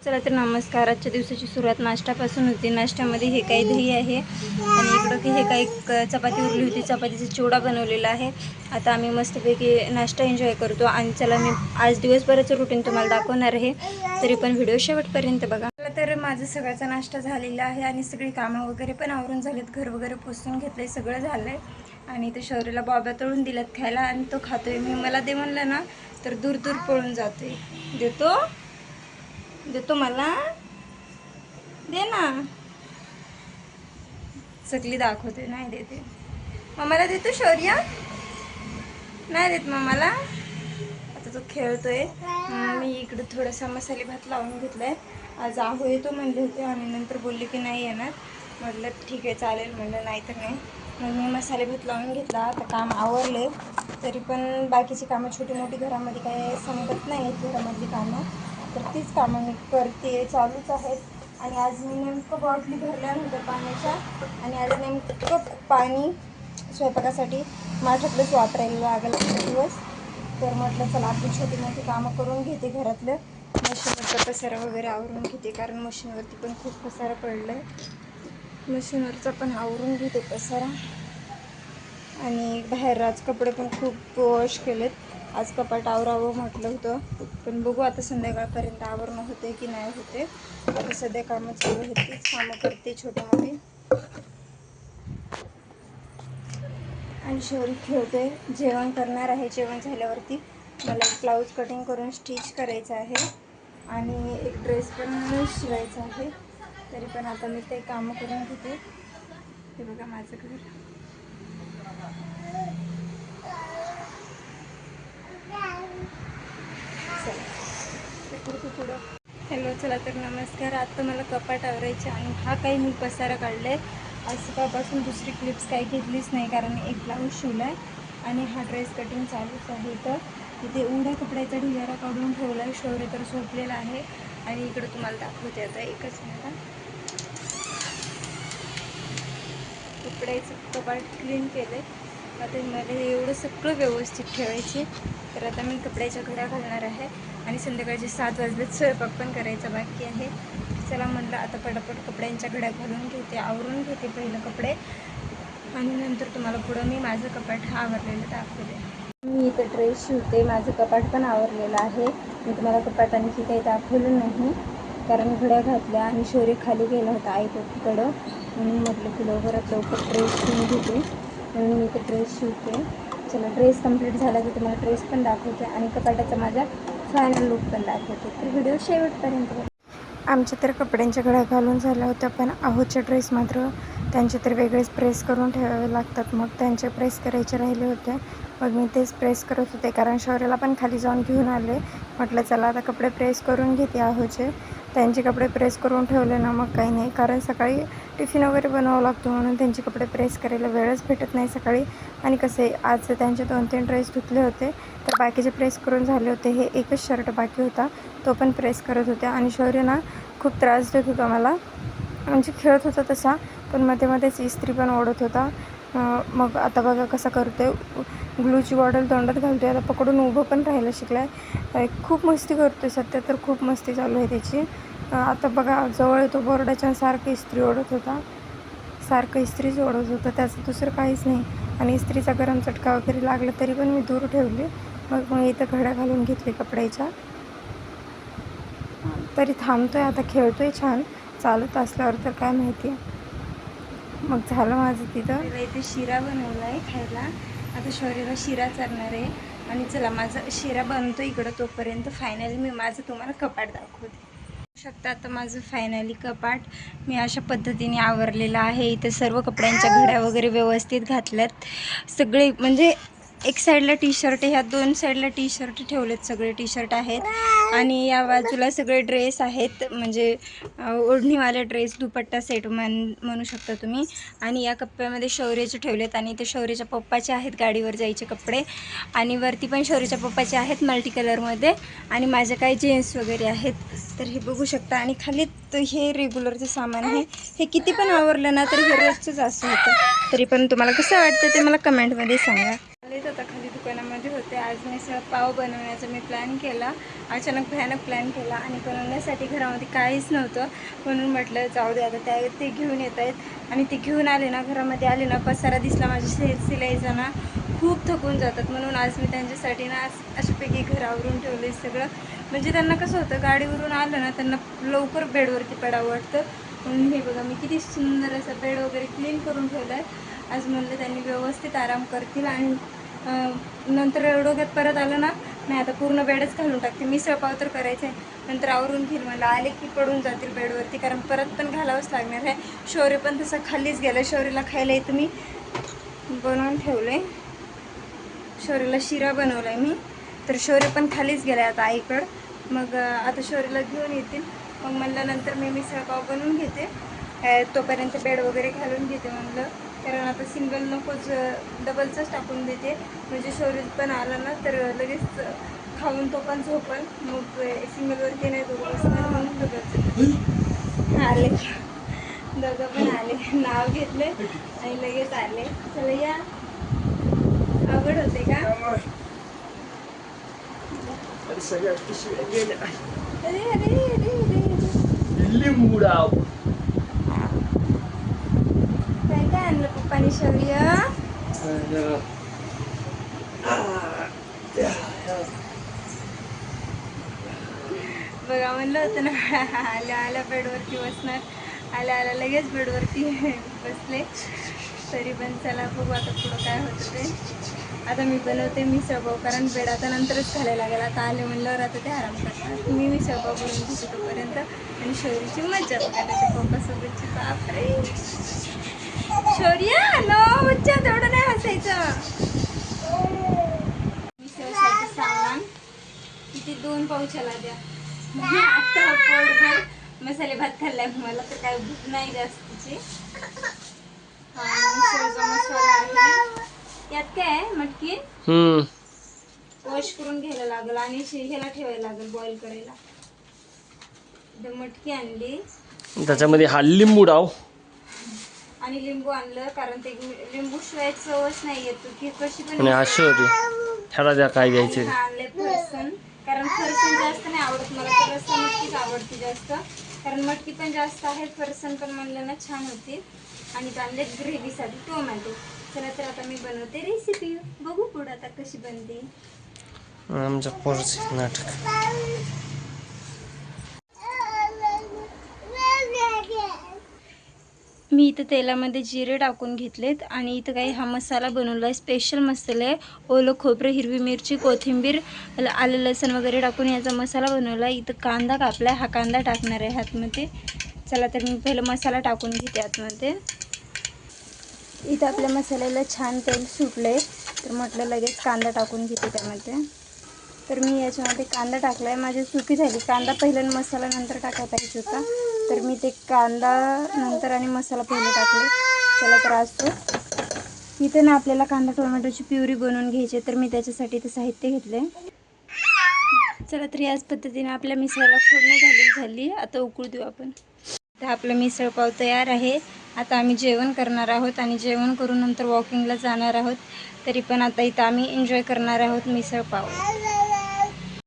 चला तर नमस्कार. आजच्या दिवसाची सुरुवात नाश्त्यापासून होती. नाश्त्यामध्ये हे काही दही आहे आणि इकडं की हे काही चपाती उरली होती, चपातीचा चिवडा बनवलेला आहे. आता आम्ही मस्तपैकी नाश्ता एन्जॉय करतो. आणि चला मी आज दिवसभराचं रुटीन तुम्हाला दाखवणार आहे, तरी पण व्हिडिओ शेवटपर्यंत बघा. तर माझं सगळ्याचा नाश्ता झालेला आहे आणि सगळी कामं वगैरे पण आवरून झालेत. घर वगैरे पुसून घेतलंय, सगळं झालंय. आणि ते शौर्यला बॉब्या तळून दिल्यात खायला आणि तो खातोय. मी मला दे म्हणलं ना तर दूर दूर पळून जातोय. देतो मला दे ना. चकली दाखवते, नाही देते. मम्माला देतो शौर्य, नाही देत मम्माला. आता तो खेळतोय. मी इकडे थोडासा मसाले भात लावून घेतलाय. आज आहू येतो म्हणले होते आणि नंतर बोलले की नाही येणार. म्हटलं ठीक आहे चालेल, म्हणलं नाही तर नाही. मग मी मसाले भात लावून घेतला. आता काम आवरले, तरी पण बाकीची कामं छोटी मोठी घरामध्ये काय संपत नाही आहेत. घरामधली कामं तर तीच कामं मी करते, चालूच आहेत. आणि आज मी नेमकं बॉटली भरल्या नव्हत्या पाण्याच्या आणि आज नेमकं पाणी स्वयंपाकासाठी माझ्याकडंच वापरायला लागेल दिवस. तर म्हटलं चला आपली छोटी मोठी कामं करून घेते. घरातलं मशीनवरचा पसारा वगैरे आवरून घेते, कारण मशीनवरती पण खूप पसारा पडला आहे. मशीनवरचा पण आवरून घेते पसारा. आणि बाहेर आज कपडे पण खूप वॉश केलेत. आज कपाट आवरावं म्हटलं होतं, पण बघू आता संध्याकाळपर्यंत आवरणं होते की नाही होते. आता सध्या कामं चालू आहेत, तीच कामं करते छोटी मोठी. आणि शौर्य खेळते. जेवण करणार आहे. जेवण झाल्यावरती मला एक ब्लाऊज कटिंग करून स्टिच करायचं आहे आणि एक ड्रेस पण शिवायचा आहे. तरी पण आता मी ते कामं करून घेते. हे बघा माझं घर. पुढं हॅलो, चला तर नमस्कार. आता मला कपाट आवरायचे आणि हा काही मी पसारा काढला आहे. आज सकाळपासून दुसरी क्लिप्स काही घेतलीच नाही, कारण एक ब्लाऊज शिवला आहे आणि हा ड्रेस कटिंग चालूच आहे. तर इथे एवढ्या कपड्याचा ढिगारा काढून ठेवला आहे. शौर्य तर झोपलेला आहे. आणि इकडं तुम्हाला दाखवते आता, एकच मिनिट. कपड्याचं कपाट क्लीन केलं आहे. आता मला एवढं सगळं व्यवस्थित ठेवायचे. तर आता मी कपड्याच्या घड्या घालणार आहे आणि संध्याकाळचे 7 वाजलेत. स्वयंपाक पण करायचा बाकी आहे. चला म्हटलं आता पटापट कपड्यांच्या घड्या घालून घेते, आवरून घेते पहिलं कपडे आणि नंतर तुम्हाला पुढं मी माझं कपाट आवरलेलं दाखवते. मी इथं ड्रेस शिवते. माझं कपाट पण आवरलेलं आहे. मी तुम्हाला कपाट आणखी काही दाखवलं नाही, कारण घड्या घातल्या आणि शौर्य खाली गेला होता आईकडं. म्हणून म्हटलं की लवकरात लवकर ड्रेस शिवून घेते, म्हणून मी इथं ड्रेस शिवते. चला ड्रेस कंप्लीट झाला की तुम्हाला ड्रेस पण दाखवते आणि कपाटाचा माझा फायनल लुक पण दाखवते. तर व्हिडिओ शेवटपर्यंत. आमच्या तर कपड्यांच्या घड्या घालून झाल्या होत्या, पण आहूचे ड्रेस मात्र त्यांचे तर वेगळेच प्रेस करून ठेवावे लागतात. मग त्यांचे प्रेस करायचे राहिले होते. मग मी तेच प्रेस करत होते, कारण शौर्याला पण खाली जाऊन घेऊन आले. म्हटलं चला आता कपडे प्रेस करून घेते आहूचे. त्यांचे कपडे प्रेस करून ठेवले ना मग काही नाही, कारण सकाळी टिफिन वगैरे बनवावं लागतो, म्हणून त्यांचे कपडे प्रेस करायला वेळच भेटत नाही सकाळी. आणि कसे आज त्यांचे 2-3 ड्रेस धुतले होते, तर बाकीचे प्रेस करून झाले होते. हे एकच शर्ट बाकी होता, तो पण प्रेस करत होते. आणि शौर्य ना खूप त्रास देत होता मला, म्हणजे खेळत होता तसा, पण मध्ये मध्येच इस्त्री पण ओढत होता. मग आता बघा कसा करतो आहे. ग्लूची बॉटल तोंडात घालतो आहे. आता पकडून उभं पण राहायला शिकला आहे. खूप मस्ती करतो आहे सध्या, तर खूप मस्ती चालू आहे त्याची. आता बघा जवळ येतो बोर्डाच्या, सारखं इस्त्री ओढत होता, सारखं इस्त्रीच ओढत होतं. त्याचं दुसरं काहीच नाही. आणि इस्त्रीचा गरम चटका वगैरे लागला तरी पण मी दूर ठेवली. मग इथं घड्या घालून घेतली कपड्याच्या. तरी थांबतो आहे, आता खेळतो आहे छान. चालत असल्यावर तर काय माहिती. मग झालं माझं तिथं. इथे शिरा बनवला आहे खायला. आता शौर्याला शिरा चालणार आहे. आणि चला माझा शिरा बनतो इकडं, तोपर्यंत फायनली मी माझं तुम्हाला कपाट दाखवते. शकता आता माझं फायनली कपाट मी अशा पद्धतीने आवरलेलं आहे. इथे सर्व कपड्यांच्या घड्या वगैरे व्यवस्थित घातल्यात सगळे. म्हणजे एक साईडला टी शर्ट, ह्या 2 साईडला टी शर्ट ठेवलेत, सगळे टी शर्ट आहेत. आणि या बाजूला सगळे ड्रेस आहेत, म्हणजे ओढणीवाले ड्रेस, दुपट्टा सेट म्हणू शकता तुम्ही. आणि या कप्प्यामध्ये शौर्याचे ठेवलेत आणि ते शौर्याच्या पप्पाचे आहेत गाडीवर जायचे कपडे. आणि वरती पण शौर्याच्या पप्पाचे आहेत मल्टी कलरमध्ये. आणि माझे काही जीन्स वगैरे आहेत, तर हे बघू शकता. आणि खाली हे रेग्युलरचं सामान आहे. हे किती पण आवरलं ना तर हे रोजचंच असं होतं. तरी पण तुम्हाला कसं वाटतं ते मला कमेंटमध्ये सांगा. आलेच आता खाली दुकानामध्ये होते. आज मिसळ पाव बनवण्याचा मी प्लॅन केला. अचानक भयानक प्लॅन केला आणि बनवण्यासाठी घरामध्ये काहीच नव्हतं. म्हणून म्हटलं जाऊ दे आता ते घेऊन येत आहेत आणि ते घेऊन आले ना, घरामध्ये आले ना, पसारा दिसला माझ्या सिलाईचा ना, खूप थकून जातात. म्हणून आज मी त्यांच्यासाठी ना अशापैकी घरावरून ठेवले सगळं. म्हणजे त्यांना कसं होतं, गाडीवरून आलं ना त्यांना लवकर बेडवरती पडावं वाटतं. म्हणून हे बघा मी किती सुंदर असं बेड वगैरे क्लीन करून ठेवलं आहे. आज म्हणलं त्यांनी व्यवस्थित आराम करतील आणि नंतर डोक्यात परत आलं ना, नाही आता पूर्ण बेडच घालून टाकते. मिसळ पाव तर करायचं आहे, नंतर आवरून घेईल. मला आले की पडून जातील बेडवरती, कारण परत पण घालावंच लागणार आहे. शौर्य पण तसं खालीच गेलं. शौर्यला खायला इथं मी बनवून ठेवले. शौर्यला शिरा बनवला आहे मी, तर शौर्य पण खालीच गेला आहे आता आईकडं. मग आता शौर्यला घेऊन येतील. मग म्हणलं नंतर मी मिसळ पाव बनवून घेते, तोपर्यंत बेड वगैरे घालून घेते म्हणलं. कारण आता सिंगल नकोच, डबलचंच टाकून देते. म्हणजे शौर्य पण आला ना तर लगेच खाऊन तो पण झोपन. मग सिंगलवरती नाही दोघं बसणार. म्हणून दोघंच आले, दोघं पण आले, नाव घेतले आणि लगेच आले. चला या, अवघड होते का? अरे अरे अरे लिंबूडाव काय काय आणलं पप्पानी शौर्य? बघा म्हणलं होतं ना, आल्या आल्या बेडवरती बसणार, आल्या आल्या लगेच बेडवरती बसले. तरी पण चला बघू आता पुढं काय होतं ते. आता मी बनवते मिसळ पाव, कारण बेड आता नंतरच घालायला लागेल. आता आले म्हणल्यावर आता ते आराम करतात. मी मिसळ पाव बनवून घेते तोपर्यंत. आणि शौर्यची मज्जा बघा त्याच्या पप्पासोबतची. बापरे शौर्य, नो बच्चा, तेवढं नाही हसायचं. मिसळसाठी सामान किती 2 पाऊचाला द्या. आता पोटभर मसाले भात खाल्लाय, मला तर काय भूक नाही जास्तीची. मिसळचा मसाला आहे. यात काय आहे, मटकी वॉश करून घ्यायला लागेल आणि ह्याला ठेवायला लागेल बॉईल करायला. मटकी आणली, त्याच्यामध्ये हा लिंबूडाव आणि लिंबू आणलं, कारण ते लिंबू शिवाय चवच नाही येत की कशी पण. आणि हा शौर्य, ह्याला द्या काय द्यायचे. आणले फरसन, कारण फरसन जास्त नाही आवडत मला, तर रस्सा मटकीच आवडते जास्त, कारण मटकी पण जास्त आहे. फरसन पण म्हणलं ना छान होती. आणि आणले ग्रेव्हीसाठी टोमॅटो. चला तर आता मी बनवते रेसिपी, बघू पुढं आता कशी बनते. आमच्या पोरचे नाटक. मी इथं तेलामध्ये जिरे टाकून घेतलेत आणि इथं काही हा मसाला बनवला आहे, स्पेशल मसाला आहे. ओलं खोबरं, हिरवी मिरची, कोथिंबीर, आलं लसूण वगैरे टाकून याचा मसाला बनवला आहे. इथं कांदा कापला आहे, हा कांदा टाकणार आहे ह्यातमध्ये. चला तर मी पहिलं मसाला टाकून घेते आतमध्ये. इथं आपल्या मसाल्याला छान तेल सुटलं आहे, तर म्हटलं लगेच कांदा टाकून घेते त्यामध्ये. तर मी याच्यामध्ये कांदा टाकला आहे. माझी चुकी झाली, कांदा पहिलं मसाला नंतर टाकायला पाहिजे होता. तर मी ते कांदा नंतर आणि मसाला पहिले टाकले. चला तर असतो इथे ना आपल्याला कांदा टोमॅटोची प्युरी बनवून घ्यायची, तर मी त्याच्यासाठी ते साहित्य घेतले. चला तर याच पद्धतीने आपल्या मिसळला फोडणी घालून झाली. आता उकळू देऊ आपण. तर आपलं मिसळ पाव तयार आहे. आता आम्ही जेवण करणार आहोत आणि जेवण करून नंतर वॉकिंगला जाणार आहोत. तरी पण आता इथं आम्ही एन्जॉय करणार आहोत मिसळ पाव.